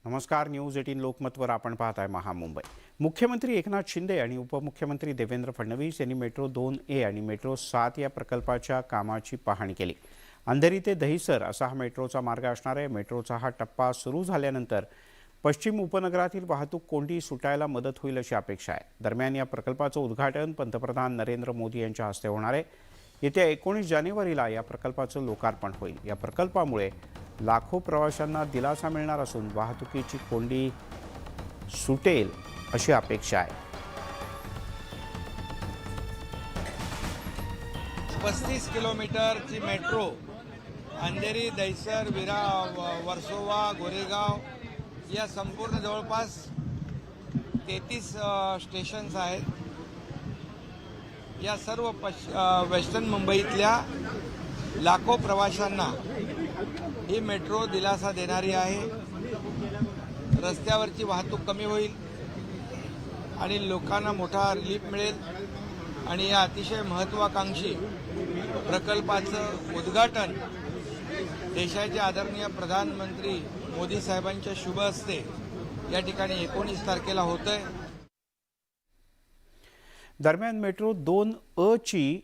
नमस्कार. न्यूज 18 लोकमतवर आपण पाहताय महामुंबई. मुख्यमंत्री एकनाथ शिंदे आणि उपमुख्यमंत्री देवेंद्र फडणवीस यांनी मेट्रो 2A आणि मेट्रो 7 या प्रकल्पाच्या कामाची पाहणी केली. अंधेरी ते दहिसर असा हा मेट्रोचा मार्ग असणार आहे. मेट्रोचा हा टप्पा सुरू झाल्यानंतर पश्चिम उपनगरातील वाहतूक कोंडी सुटायला मदत होईल अशी अपेक्षा आहे. दरम्यान या प्रकल्पाचं उद्घाटन पंतप्रधान नरेंद्र मोदी यांच्या हस्ते होणार आहे. येत्या 19 जानेवारीला या प्रकल्पाचं लोकार्पण होईल. या प्रकल्पामुळे लाखो प्रवाशांना दिलासा मिळणार असून वाहतुकीची कोंडी सुटेल अशी अपेक्षा आहे. 35 किलोमीटरची मेट्रो अंधेरी, दहिसर, विरा, वर्सोवा, गोरेगाव या संपूर्ण जवळपास 33 स्टेशन्स आहेत. या सर्व वेस्टर्न मुंबईतल्या लाखो प्रवाशांना ही मेट्रो दिलासा देणारी आहे. रस्त्यावरची वाहतूक कमी होईल आणि लोकांना मोठा रिलीफ मिळेल आणि या अतिशय महत्त्वाकांक्षी प्रकल्पाचं उद्घाटन देशाचे आदरणीय प्रधानमंत्री मोदी साहेबांच्या शुभ हस्ते या ठिकाणी 19 तारखेला होतंय. दरम्यान मेट्रो 2A ची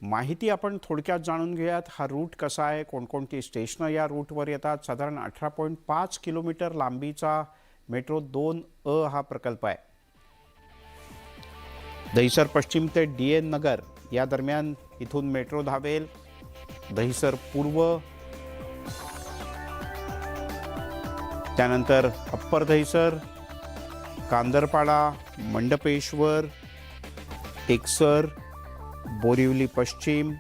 माहिती आपण थोडक्यात जाणून घेऊयात. हा रूट कसा आहे, कोणकोणती स्टेशनं या रूटवर येतात. साधारण 18.5 किलोमीटर लांबीचा मेट्रो 2A हा प्रकल्प आहे. दहिसर पश्चिम ते DN नगर या दरम्यान इथून मेट्रो धावेल. दहिसर पूर्व, त्यानंतर अप्पर दहिसर, कांदरपाडा, मंडपेश्वर, टेकसर, बोरिवली पश्चिम,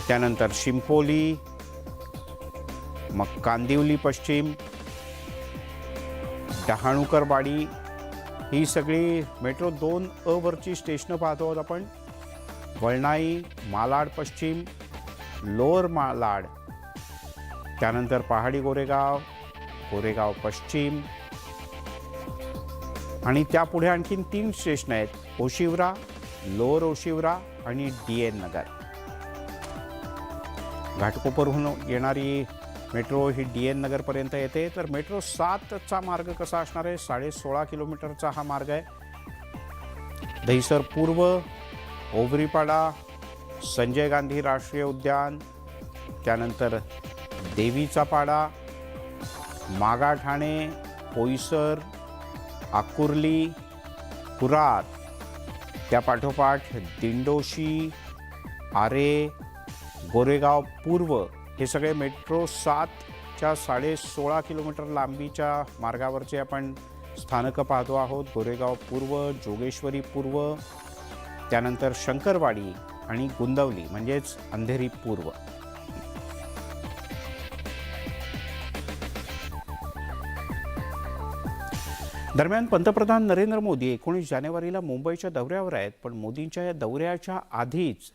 त्यानंतर शिंपोली, मग कांदिवली पश्चिम, डहाणूकरवाडी ही सगळी मेट्रो 2A वरची स्टेशनं पाहतो आहोत आपण. वळणाई, मालाड पश्चिम, लोअर मालाड, त्यानंतर पहाडी गोरेगाव, गोरेगाव पश्चिम आणि त्यापुढे आणखीन 3 स्टेशन आहेत. ओशिवरा, लोअर ओशिवरा आणि DN नगर. घाटकोपरहून येणारी मेट्रो ही DN नगरपर्यंत येते. तर मेट्रो 7चा मार्ग कसा असणार आहे? 16.5 किलोमीटरचा हा मार्ग आहे. दहिसर पूर्व, ओवरीपाडा, संजय गांधी राष्ट्रीय उद्यान, त्यानंतर देवीचा पाडा, मागाठाणे, पोईसर, आकुर्ली, पुरात, त्या पाठोपाठ दिंडोशी, आरे, गोरेगाव पूर्व हे सगळे मेट्रो 7च्या 16.5 किलोमीटर लांबीच्या मार्गावरचे आपण स्थानकं पाहतो आहोत. गोरेगाव पूर्व, जोगेश्वरी पूर्व, त्यानंतर शंकरवाडी आणि गुंदवली म्हणजेच अंधेरी पूर्व. दरम्यान पंतप्रधान नरेंद्र मोदी 19 जानेवारीला मुंबईच्या दौऱ्यावर आहेत. पण मोदींच्या या दौऱ्याच्या आधीच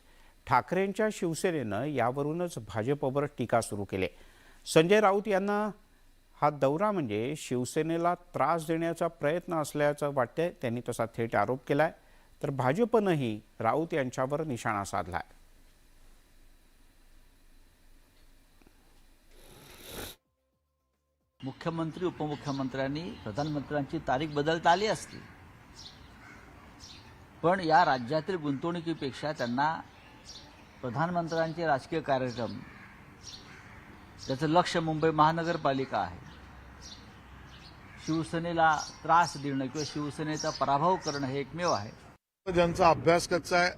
ठाकरेंच्या शिवसेनेनं यावरूनच भाजपवर टीका सुरू केली. संजय राऊत यांना हा दौरा म्हणजे शिवसेनेला त्रास देण्याचा प्रयत्न असल्याचं वाटतंय. त्यांनी तसा थेट आरोप केलाय. तर भाजपनंही राऊत यांच्यावर निशाणा साधलाय. मुख्यमंत्री उपमुख्यमंत्र्यांनी प्रधानमंत्र्यांची तारीख बदलता आली असती, पण या राज्यातील गुंतवणुकीपेक्षा त्यांना प्रधानमंत्र्यांचे राजकीय कार्यक्रम, त्याचं लक्ष मुंबई महानगरपालिका आहे. शिवसेनेला त्रास देणं किंवा शिवसेनेचा पराभव करणं हे एकमेव आहे. ज्यांचा अभ्यास कच्चा आहे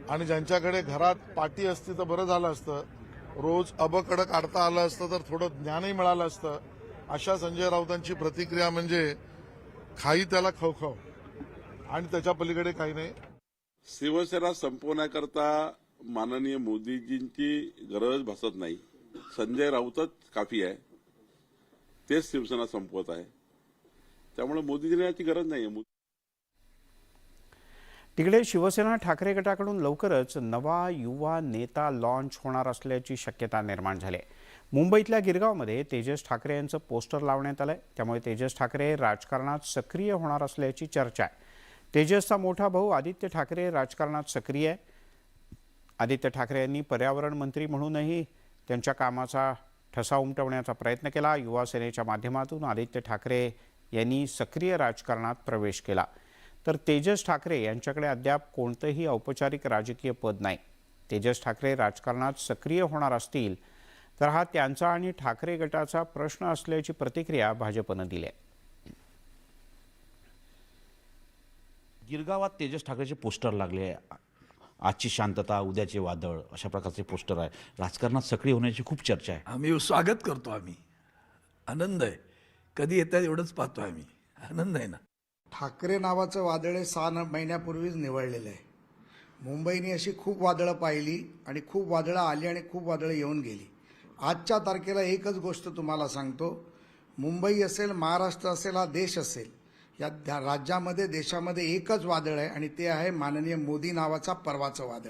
आणि ज्यांच्याकडे घरात पाटी असती तर बरं झालं असतं. रोज अबकडं काढता आलं असतं तर थोडं ज्ञानही मिळालं असतं. अशा संजय राऊतांची प्रतिक्रिया म्हणजे खाई त्याला खवखव आणि त्याच्या पलीकडे काही नाही. शिवसेना संपवण्याकरता माननीय मोदीजींची गरज भासत नाही. संजय राऊतच काफी आहे. तेच शिवसेना संपवत आहे. त्यामुळे मोदीजींना याची गरज नाही. तिकडे शिवसेना ठाकरे गटाकडून लवकरच नवा युवा नेता लॉन्च होणार असल्याची शक्यता निर्माण झाली आहे. मुंबईतल्या गिरगावमध्ये तेजस ठाकरे यांचं पोस्टर लावण्यात आलंय. त्यामुळे तेजस ठाकरे राजकारणात सक्रिय होणार असल्याची चर्चा आहे. तेजसचा मोठा भाऊ आदित्य ठाकरे राजकारणात सक्रिय आहे. आदित्य ठाकरे यांनी पर्यावरण मंत्री म्हणूनही त्यांच्या कामाचा ठसा उमटवण्याचा प्रयत्न केला. युवा सेनेच्या माध्यमातून आदित्य ठाकरे यांनी सक्रिय राजकारणात प्रवेश केला, तर तेजस ठाकरे यांच्याकडे अद्याप कोणतंही औपचारिक राजकीय पद नाही. तेजस ठाकरे राजकारणात सक्रिय होणार असतील तर हा त्यांचा आणि ठाकरे गटाचा प्रश्न असल्याची प्रतिक्रिया भाजपनं दिली आहे. गिरगावात तेजस ठाकरेचे पोस्टर लागले. आजची शांतता उद्याचे वादळ अशा प्रकारचे पोस्टर आहे. राजकारणात सक्रिय होण्याची खूप चर्चा आहे. आम्ही स्वागत करतो. आम्ही आनंद आहे. कधी येतात एवढंच पाहतो आम्ही. आनंद आहे ना. ठाकरे नावाचं वादळ हे 6 महिन्यापूर्वीच निवळलेलं आहे. मुंबईने अशी खूप वादळं पाहिली आणि खूप वादळं आली आणि खूप वादळं येऊन गेली. आजच्या तारखेला एकच गोष्ट तुम्हाला सांगतो, मुंबई असेल, महाराष्ट्र असेल, हा देश असेल, या राज्यामध्ये देशामध्ये एकच वादळ आहे आणि ते आहे माननीय मोदी नावाचा परवाचं वादळ.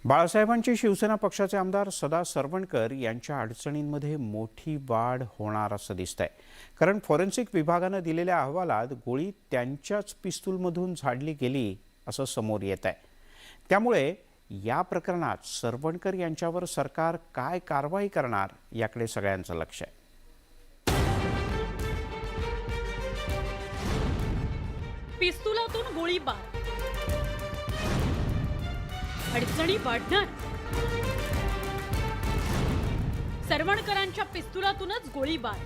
बाळासाहेबांचे शिवसेना पक्षाचे आमदार सदा सरवणकर यांच्या अडचणींमध्ये मोठी वाढ होणार असं दिसतंय. कारण फॉरेन्सिक विभागानं दिलेल्या अहवालात गोळी त्यांच्याच पिस्तूलमधून झाडली गेली असं समोर येत आहे. त्यामुळे या प्रकरणात सरवणकर यांच्यावर सरकार काय कारवाई करणार याकडे सगळ्यांचं लक्ष आहे. पिस्तुलातून गोळीबार, अडचणी वाढणार. सरवणकरांच्या पिस्तुलातूनच गोळीबार.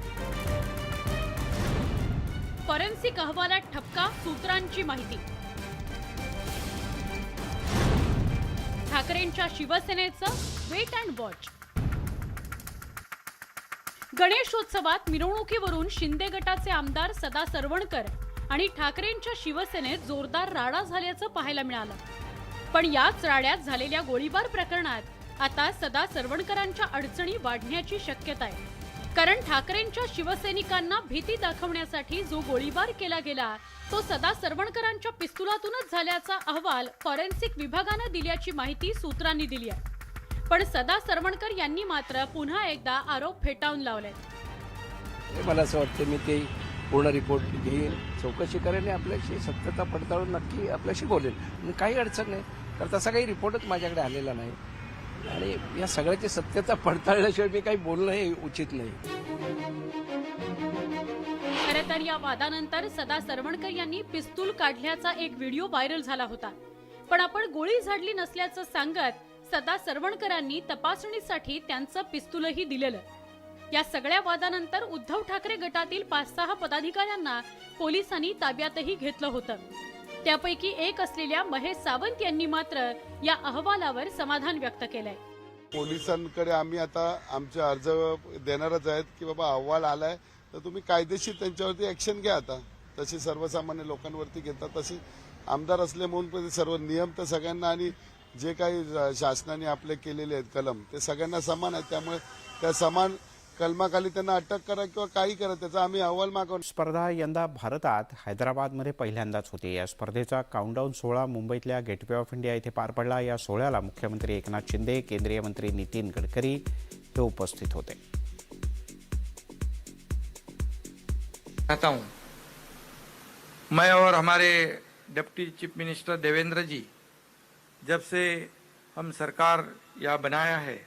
फॉरेन्सिक अहवालात ठपका, सूत्रांची माहिती. ठाकरेंच्या शिवसेनेचं वेट अँड वॉच. गणेशोत्सवात मिरवणुकीवरून शिंदे गटाचे आमदार सदा सरवणकर आणि ठाकरेंच्या शिवसेनेत जोरदार राडा झाल्याचं पाहायला मिळालं. पण याच राड्यात झालेल्या गोळीबार प्रकरणात आता सदा सरवणकरांच्या अडचणी वाढण्याची शक्यता आहे. कारण ठाकरेंच्या शिवसैनिकांना भीती दाखवण्यासाठी जो गोळीबार केला गेला तो सदा सरवणकरांच्या पिस्तुलातूनच झाल्याचा अहवाल फॉरेन्सिक विभागानं दिल्याची माहिती सूत्रांनी दिली आहे. पण सदा सरवणकर यांनी मात्र पुन्हा एकदा आरोप फेटाळून लावले. मला असं वाटतं मी ते पूर्ण रिपोर्ट घेईन, चौकशी करेन आणि आपल्याशी सत्यता पडताळून नक्की आपल्याशी बोलेन. काही अडचण नाही, तर तसा काही रिपोर्टच माझ्याकडे आलेला नाही आणि या सगळ्याची सत्यता पडताळल्याशिवाय मी काही बोलणं हे उचित नाही. खरं तर या वादानंतर सदा सरवणकर यांनी पिस्तूल काढल्याचा एक व्हिडिओ व्हायरल झाला होता. पण आपण गोळी झाडली नसल्याचं सांगत सदा सरवणकरांनी तपासणीसाठी त्यांचं पिस्तूलही दिलेलं. या सगळ्या वादानंतर उद्धव ठाकरे गटातील 5-6 पदाधिकाऱ्यांना पोलिसांनी ताब्यातही घेतलं होतं. त्यापैकी एक असलेल्या महेश सावंत यांनी मात्र या अहवालावर समाधान व्यक्त केलंय. पोलिसांकडे आम्ही आता आमचे अर्ज देणारच आहेत की बाबा अहवाल आलाय तर तुम्ही कायदेशीर त्यांच्यावरती ऍक्शन घ्या. आता तशी सर्वसामान्य लोकांवरती घेतात तशी आमदार असले म्हणून सर्व नियम तर सगळ्यांना आणि जे काही शासनाने आपले केलेले आहेत कलम ते सगळ्यांना समान आहेत. त्यामुळे त्या समान कलमाखाली त्यांना अटक करा किंवा काही करा त्याचा आम्ही अहवाल मागवू. स्पर्धा यंदा भारतात हैदराबादमध्ये पहिल्यांदाच होती. या स्पर्धेचा काउंटडाऊन सोहळा मुंबईतल्या गेटवे ऑफ इंडिया इथे पार पडला. या सोहळ्याला मुख्यमंत्री एकनाथ शिंदे, केंद्रीय मंत्री नितीन गडकरी हे उपस्थित होते. कहता हूं मैं और हमारे डिप्टी चीफ मिनिस्टर देवेंद्र जी, जब से हम सरकार या बनाया है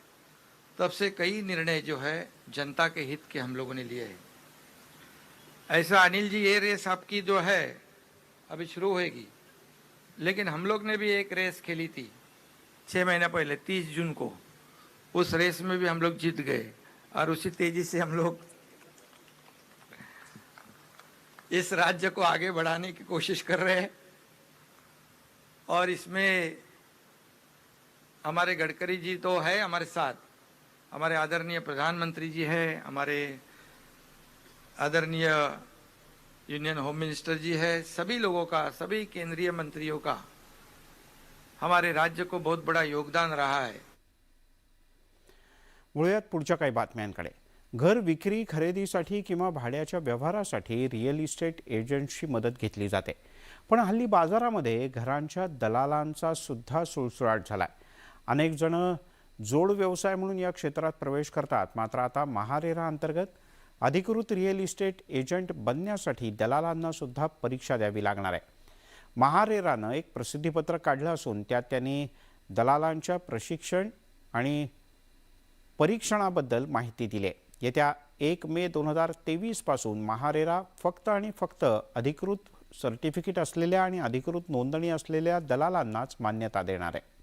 तब से कई निर्णय जो है जनता के हित के हम लोगों ने लिए हैं. ऐसा अनिल जी ये रेस आपकी जो है अभी शुरू होएगी, लेकिन हम लोग ने भी एक रेस खेली थी 6 महीना पहले 30 जून को. उस रेस में भी हम लोग जीत गए और उसी तेजी से हम लोग इस राज्य को आगे बढ़ाने की कोशिश कर रहे हैं. और इसमें हमारे गडकरी जी तो है हमारे साथ, हमारे आदरणीय प्रधानमंत्री जी है, हमारे आदरणीय यूनियन होम मिनिस्टर जी है. सभी लोगों का, सभी केंद्रीय मंत्रियों का हमारे राज्य को बहुत बड़ा योगदान रहा है. वळूयात पुढच्या काही बातम्यांकडे. घर विक्री, खरेदीसाठी किंवा भाड्याच्या व्यवहारासाठी रिअल इस्टेट एजंटची मदत घेतली जाते. पण हल्ली बाजारामध्ये घरांच्या दलालांचा सुद्धा सुळसुळाट झालाय. अनेक जण जोड व्यवसाय म्हणून या क्षेत्रात प्रवेश करतात. मात्र आता महारेरा अंतर्गत अधिकृत रिअल इस्टेट एजंट बनण्यासाठी दलालांना सुद्धा परीक्षा द्यावी लागणार आहे. महारेरानं एक प्रसिद्धीपत्रक काढलं असून त्यात त्यांनी दलालांच्या प्रशिक्षण आणि परीक्षणाबद्दल माहिती दिली आहे. येत्या 1 मे 2023 पासून महारेरा फक्त आणि फक्त अधिकृत सर्टिफिकेट असलेल्या आणि अधिकृत नोंदणी असलेल्या दलालांनाच मान्यता देणार आहे.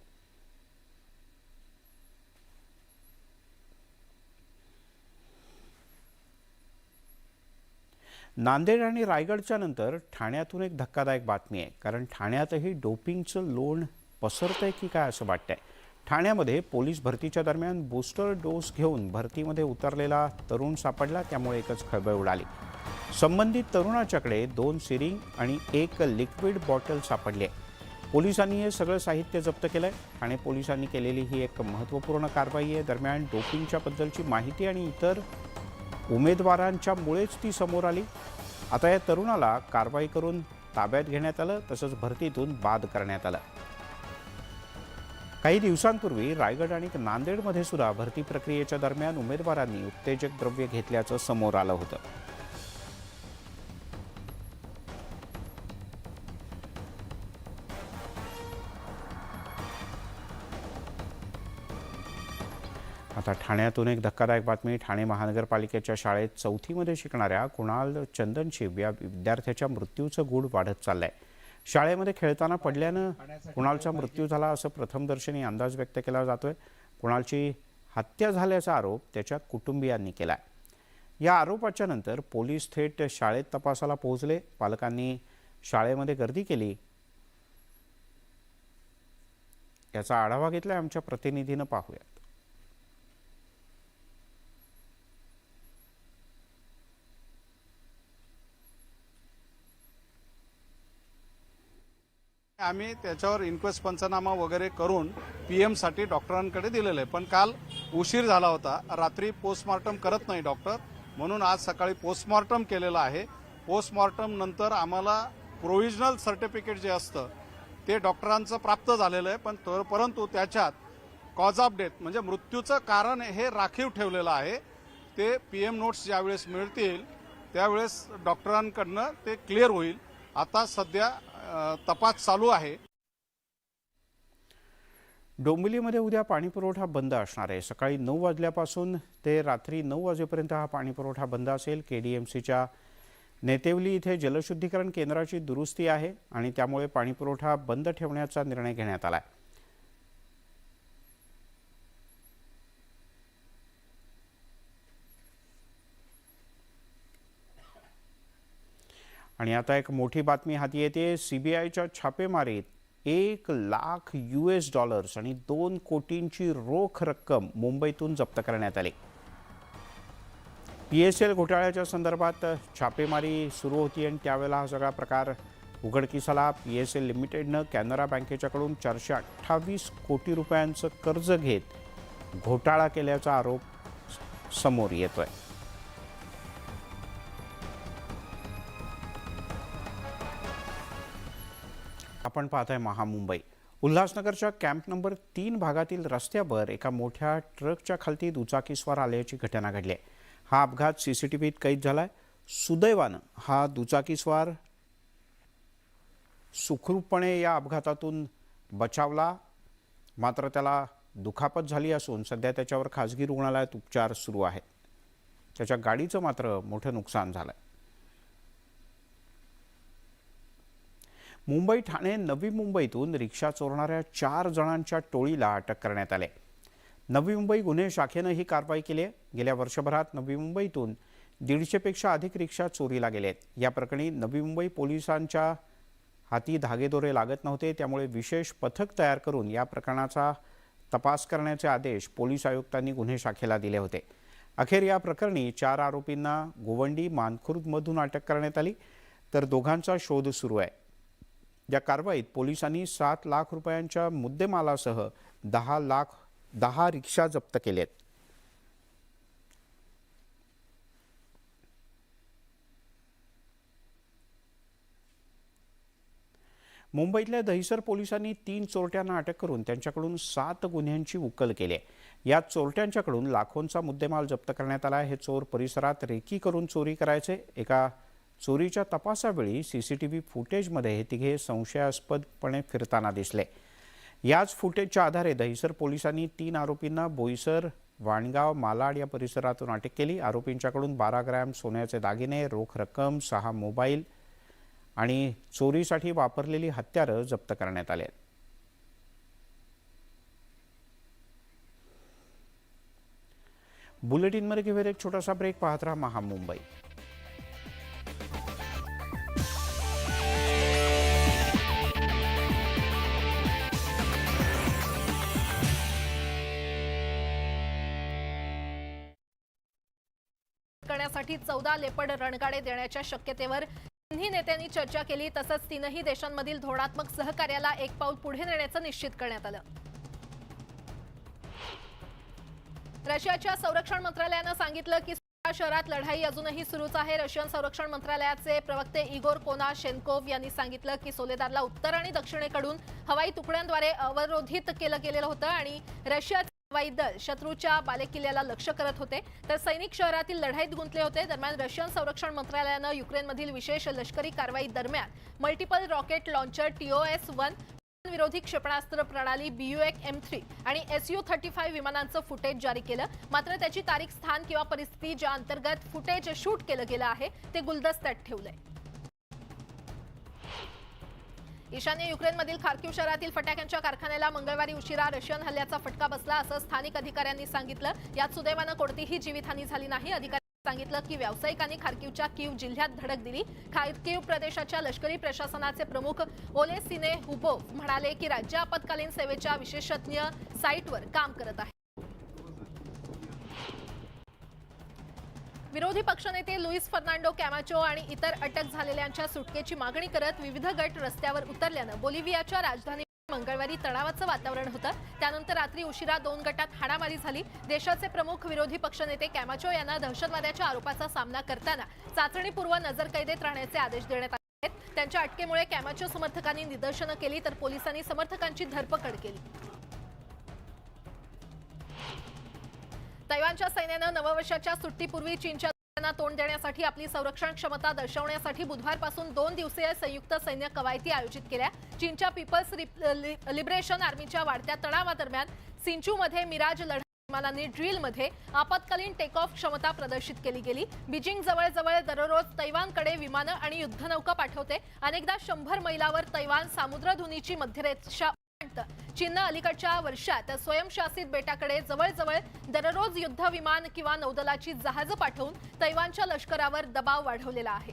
नांदेड आणि रायगडच्या नंतर ठाण्यातून एक धक्कादायक बातमी आहे. कारण ठाण्यातही डोपिंगचं लोण पसरतंय की काय असं वाटतंय. ठाण्यामध्ये पोलीस भरतीच्या दरम्यान बूस्टर डोस घेऊन भरतीमध्ये उतरलेला तरुण सापडला. त्यामुळे एकच खळबळ उडाली. संबंधित तरुणाच्याकडे 2 सिरिंज आणि 1 लिक्विड बॉटल सापडली आहे. पोलिसांनी हे सगळं साहित्य जप्त केलंय. ठाणे पोलिसांनी केलेली ही एक महत्त्वपूर्ण कारवाई आहे. दरम्यान डोपिंगच्या बद्दलची माहिती आणि इतर उमेदवारांच्या मुळेच ती समोर आली. आता या तरुणाला कारवाई करून ताब्यात घेण्यात आलं, तसंच भरतीतून बाद करण्यात आलं. काही दिवसांपूर्वी रायगड आणि नांदेडमध्ये सुद्धा भरती प्रक्रियेच्या दरम्यान उमेदवारांनी उत्तेजक द्रव्य घेतल्याचं समोर आलं होतं. आता ठाण्यातून एक धक्कादायक बातमी. ठाणे महानगरपालिकेच्या शाळेत 4थीमध्ये शिकणाऱ्या कुणाल चंदनशिव या विद्यार्थ्याच्या मृत्यूचं गूढ वाढत चाललंय. शाळेमध्ये खेळताना पडल्यानं कुणालचा मृत्यू झाला असं प्रथमदर्शनी अंदाज व्यक्त केला जातोय. कुणालची हत्या झाल्याचा आरोप त्याच्या कुटुंबियांनी केलाय. या आरोपाच्या नंतर पोलीस थेट शाळेत तपासाला पोहोचले. पालकांनी शाळेमध्ये गर्दी केली. याचा आढावा घेतलाय आमच्या प्रतिनिधीनं. पाहूयात. आम्ही त्याच्यावर इन्क्वेस्ट पंचनामा वगैरे करून PM साठी डॉक्टरांकडे दिलेलं आहे. पण काल उशीर झाला होता. रात्री पोस्टमॉर्टम करत नाही डॉक्टर, म्हणून आज सकाळी पोस्टमॉर्टम केलेलं आहे. पोस्टमॉर्टम नंतर आम्हाला प्रोव्हिजनल सर्टिफिकेट जे असतं ते डॉक्टरांचं प्राप्त झालेलं आहे. परंतु त्याच्यात कॉज ऑफ डेथ म्हणजे मृत्यूचं कारण हे राखीव ठेवलेलं आहे. ते PM नोट्स ज्यावेळेस मिळतील त्यावेळेस डॉक्टरांकडनं ते क्लिअर होईल. आता सध्या तपास चालू आहे. डोंबिवलीमध्ये उद्या पाणीपुरवठा बंद असणार आहे. सकाळी 9 वाजल्यापासून ते रात्री 9 वाजेपर्यंत हा पाणीपुरवठा बंद असेल. KDMCच्या नेतेवली इथे जलशुद्धीकरण केंद्राची दुरुस्ती आहे आणि त्यामुळे पाणीपुरवठा बंद ठेवण्याचा निर्णय घेण्यात आला आहे. आणि आता एक मोठी बातमी हाती येते. CBIच्या छापेमारीत $1,00,000 आणि 2 कोटींची रोख रक्कम मुंबईतून जप्त करण्यात आली. PSL घोटाळ्याच्या संदर्भात छापेमारी सुरू होती आणि त्यावेळेला हा सगळा प्रकार उघडकीस आला. PSL लिमिटेडनं कॅनरा बँकेच्याकडून 428 कोटी रुपयांचं कर्ज घेत घोटाळा केल्याचा आरोप समोर येतोय. आपण पाहताय महामुंबई. उल्हासनगरच्या कॅम्प नंबर 3 भागातील रस्त्यावर एका मोठ्या ट्रकच्या खालती दुचाकीस्वार आल्याची घटना घडली आहे. हा अपघात CCTVत कैद झालाय. सुदैवानं हा दुचाकीस्वार सुखरूपपणे या अपघातातून बचावला. मात्र त्याला दुखापत झाली असून सध्या त्याच्यावर खासगी रुग्णालयात उपचार सुरू आहेत. त्याच्या गाडीचं मात्र मोठं नुकसान झालंय. मुंबई ठाणे नवी मुंबईतून रिक्षा चोरणाऱ्या 4 जणांच्या टोळीला अटक करण्यात आली. नवी मुंबई गुन्हे शाखेनं ही कारवाई केली आहे. गेल्या वर्षभरात नवी मुंबईतून 150 पेक्षा अधिक रिक्षा चोरीला गेले आहेत. या प्रकरणी नवी मुंबई पोलिसांच्या हाती धागेदोरे लागत नव्हते. त्यामुळे विशेष पथक तयार करून या प्रकरणाचा तपास करण्याचे आदेश पोलीस आयुक्तांनी गुन्हे शाखेला दिले होते. अखेर या प्रकरणी 4 आरोपींना गोवंडी मानखुर्दमधून अटक करण्यात आली, तर दोघांचा शोध सुरू आहे. या कारवाईत पोलिसांनी 7 लाख रुपयांच्या मुद्देमालासह 10 रिक्षा जप्त केलेत. मुंबईतल्या दहिसर पोलिसांनी 3 चोरट्यांना अटक करून त्यांच्याकडून 7 गुन्ह्यांची उकल केली आहे. या चोरट्यांच्याकडून लाखोंचा मुद्देमाल जप्त करण्यात आला आहे. हे चोर परिसरात रेकी करून चोरी करायचे. एका चोरीच्या तपासावेळी CCTV फुटेजमध्ये हे तिघे संशयास्पदपणे फिरताना दिसले. याच फुटेजच्या आधारे दहिसर पोलिसांनी 3 आरोपींना बोईसर वाणगाव मालाड या परिसरातून अटक केली. आरोपींच्याकडून 12 ग्रॅम सोन्याचे दागिने, रोख रक्कम, 6 मोबाईल आणि चोरीसाठी वापरलेली हत्यारं जप्त करण्यात आली आहेत. बुलेटिनमध्ये घेऊयात एक छोटासा ब्रेक. पाहत रहा महामुंबई. करण्यासाठी 14 लेपर्ड रणगाडे देण्याच्या शक्यतेवर तिन्ही नेत्यांनी चर्चा केली. तसंच तीनही देशांमधील धोरणात्मक सहकार्याला एक पाऊल पुढे नेण्याचं निश्चित करण्यात आलं. रशियाच्या संरक्षण मंत्रालयानं सांगितलं की शहरात लढाई अजूनही सुरूच आहे. रशियन संरक्षण मंत्रालयाचे प्रवक्ते इगोर कोनाशेन्कोव यांनी सांगितलं की सोलेदारला उत्तर आणि दक्षिणेकडून हवाई तुकड्यांद्वारे अवरोधित केलं गेलेलं होतं आणि रशियाचे हवाई दल शत्रूच्या बालेकिल्ल्याला लक्ष्य करत होते, तर सैनिक शहरातील लढाईत गुंतले होते. दरम्यान रशियन संरक्षण मंत्रालयानं युक्रेनमधील विशेष लष्करी कारवाई दरम्यान मल्टिपल रॉकेट लॉन्चर TOS-1 विरोधी क्षेपणास्त्र प्रणाली BU-1M3 आणि Su-35 विमानांचं फुटेज जारी केलं. मात्र त्याची तारीख, स्थान किंवा परिस्थिती ज्या अंतर्गत फुटेज शूट केलं गेलं आहे ते गुलदस्त्यात ठेवलंय. ईशान्य युक्रेनमधील खार्किव शहरातील फटाक्यांच्या कारखान्याला मंगळवारी उशिरा रशियन हल्ल्याचा फटका बसला असं स्थानिक अधिकाऱ्यांनी सांगितलं. यात सुदैवानं कोणतीही जीवितहानी झाली नाही. अधिकाऱ्यांनी सांगितलं की व्यावसायिकांनी खार्किवच्या कीव जिल्ह्यात धडक दिली. खार्किव प्रदेशाच्या लष्करी प्रशासनाचे प्रमुख ओलेसिने हुबोव म्हणाले की राज्य आपत्कालीन सेवेच्या विशेषज्ञ साईटवर काम करत आहे. विरोधी पक्षनेते लुईस फर्नांडो कॅमाचो आणि इतर अटक झालेल्यांच्या सुटकेची मागणी करत विविध गट रस्त्यावर उतरल्यानं बोलिव्हियाच्या राजधानी मंगळवारी तणावाचं वातावरण होतं. त्यानंतर रात्री उशिरा 2 गटात हाणामारी झाली. देशाचे प्रमुख विरोधी पक्षनेते कॅमाचो यांना दहशतवादाच्या आरोपाचा सामना करताना चाचणीपूर्व नजरकैदेत राहण्याचे आदेश देण्यात आले आहेत. त्यांच्या अटकेमुळे कॅमाचो समर्थकांनी निदर्शनं केली, तर पोलिसांनी समर्थकांची धरपकड केली. तैवानच्या सैन्यानं नववर्षाच्या सुट्टीपूर्वी चीनच्या तोंड देण्यासाठी आपली संरक्षण क्षमता दर्शवण्यासाठी बुधवारपासून 2 दिवसीय संयुक्त सैन्य कवायती आयोजित केल्या. चीनच्या पीपल्स लिबरेशन आर्मीच्या वाढत्या तणावादरम्यान सिंचूमध्ये मिराज लढाऊ विमानांनी ड्रिलमध्ये आपत्कालीन टेक ऑफ क्षमता प्रदर्शित केली गेली. बीजिंग जवळजवळ दररोज तैवानकडे विमानं आणि युद्धनौका पाठवते. अनेकदा 100 मैलावर तैवान सामुद्रधुनीची मध्यरेषा. चीननं अलीकडच्या वर्षात स्वयंशासित बेटाकडे जवळजवळ दररोज युद्ध विमान किंवा नौदलाची जहाजं पाठवून तैवानच्या लष्करावर दबाव वाढवलेला आहे.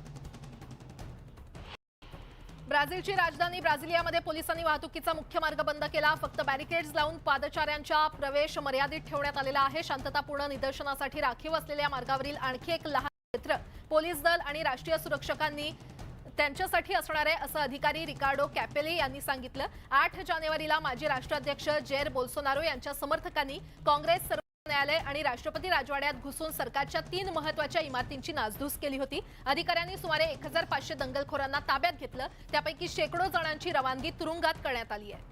ब्राझीलची राजधानी ब्राझिलियामध्ये पोलिसांनी वाहतुकीचा मुख्य मार्ग बंद केला. फक्त बॅरिकेड्स लावून पादचाऱ्यांचा प्रवेश मर्यादित ठेवण्यात आलेला आहे. शांततापूर्ण निदर्शनासाठी राखीव असलेल्या मार्गावरील आणखी एक लहान क्षेत्र पोलीस दल आणि राष्ट्रीय सुरक्षकांनी त्यांच्यासाठी असणार आहे, असं अधिकारी रिकार्डो कॅपेली यांनी सांगितलं. 8 जानेवारीला माजी राष्ट्राध्यक्ष जेर बोल्सोनारो यांच्या समर्थकांनी काँग्रेस, सर्वोच्च न्यायालय आणि राष्ट्रपती राजवाड्यात घुसून सरकारच्या 3 महत्त्वाच्या इमारतींची नासधूस केली होती. अधिकाऱ्यांनी सुमारे 1500 दंगलखोरांना ताब्यात घेतलं. त्यापैकी शेकडो जणांची रवानगी तुरुंगात करण्यात आली आहे.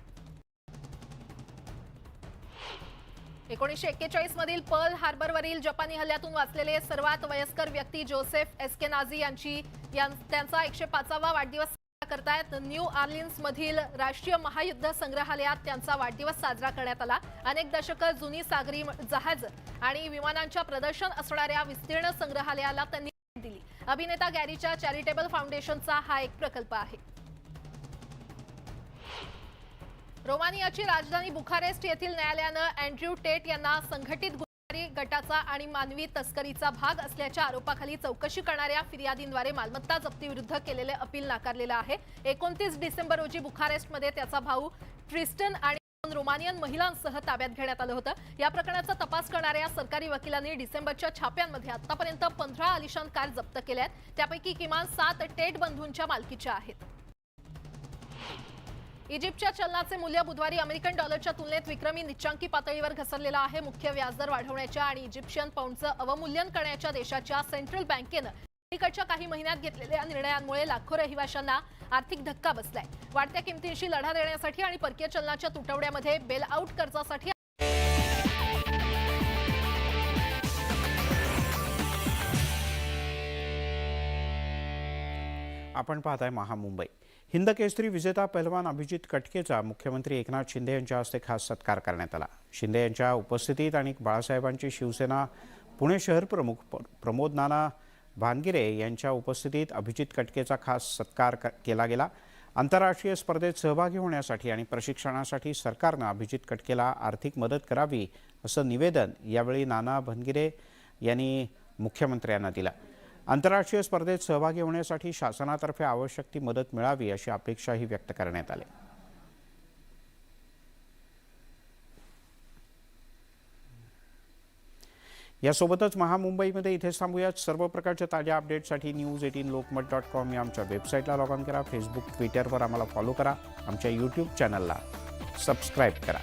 1941 मधील पर्ल हार्बरवरील जपानी हल्ल्यातून वाचलेले सर्वात वयस्कर व्यक्ती जोसेफ एस्केनाझी त्यांचा 105वा वाढदिवस साजरा करतायत. न्यू ऑर्लिन्स मधील राष्ट्रीय महायुद्ध संग्रहालयात त्यांचा वाढदिवस साजरा करण्यात आला. अनेक दशकं जुनी सागरी जहाज आणि विमानांच्या प्रदर्शन असणाऱ्या विस्तीर्ण संग्रहालयाला त्यांनी दिली. अभिनेता गॅरीच्या चॅरिटेबल फाउंडेशनचा हा एक प्रकल्प आहे. रोमानियाची राजधानी बुखारेस्ट येथील न्यायालयानं अँड्र्यू टेट यांना संघटित गुन्हेगारी गटाचा आणि मानवी तस्करीचा भाग असल्याच्या आरोपाखाली चौकशी करणाऱ्या फिर्यादींद्वारे मालमत्ता जप्तीविरुद्ध केलेले अपील नाकारलेलं आहे. 29 डिसेंबर रोजी बुखारेस्टमध्ये त्याचा भाऊ ट्रिस्टन आणि 2 रोमानियन महिलांसह ताब्यात घेण्यात आलं होतं. या प्रकरणाचा तपास करणाऱ्या सरकारी वकिलांनी डिसेंबरच्या छाप्यांमध्ये आतापर्यंत 15 आलिशान कार जप्त केल्यात. त्यापैकी किमान 7 टेट बंधूंच्या मालकीच्या आहेत. इजिप्तच्या चलनाचे मूल्य बुधवारी अमेरिकन डॉलरच्या तुलनेत विक्रमी निच्चांकी पातळीवर घसरलेलं आहे. मुख्य व्याजदर वाढवण्याच्या आणि इजिप्शियन पाऊंडचं अवमूल्यन करण्याच्या देशाच्या सेंट्रल बँकेनं अलीकडच्या काही महिन्यात घेतलेल्या निर्णयांमुळे लाखो रहिवाशांना आर्थिक धक्का बसलाय. वाढत्या किमतींशी लढा देण्यासाठी आणि परकीय चलनाच्या तुटवड्यामध्ये बेल आउट कर्जासाठी आपण पाहताय महामुंबई. हिंदकेसरी विजेता पहलवान अभिजित कटकेचा मुख्यमंत्री एकनाथ शिंदे यांच्या हस्ते खास सत्कार करण्यात आला. शिंदे यांच्या उपस्थितीत आणि बाळासाहेबांची शिवसेना पुणे शहर प्रमुख प्रमोद नाना भानगिरे यांच्या उपस्थितीत अभिजित कटकेचा खास सत्कार केला गेला. आंतरराष्ट्रीय स्पर्धेत सहभागी होण्यासाठी आणि प्रशिक्षणासाठी सरकारनं अभिजित कटकेला आर्थिक मदत करावी असं निवेदन यावेळी नाना भानगिरे यांनी मुख्यमंत्र्यांना दिलं. आंतरराष्ट्रीय स्पर्धेत सहभागी होण्यासाठी शासनातर्फे आवश्यक ती मदत मिळावी अशी अपेक्षाही व्यक्त करण्यात आली. यासोबतच महामुंबईमध्ये इथेच थांबूयात. सर्व प्रकारच्या ताज्या अपडेटसाठी news18lokmat.com या आमच्या वेबसाईटला लॉग ऑन करा. फेसबुक, ट्विटरवर आम्हाला फॉलो करा. आमच्या यूट्यूब चॅनलला सबस्क्राईब करा.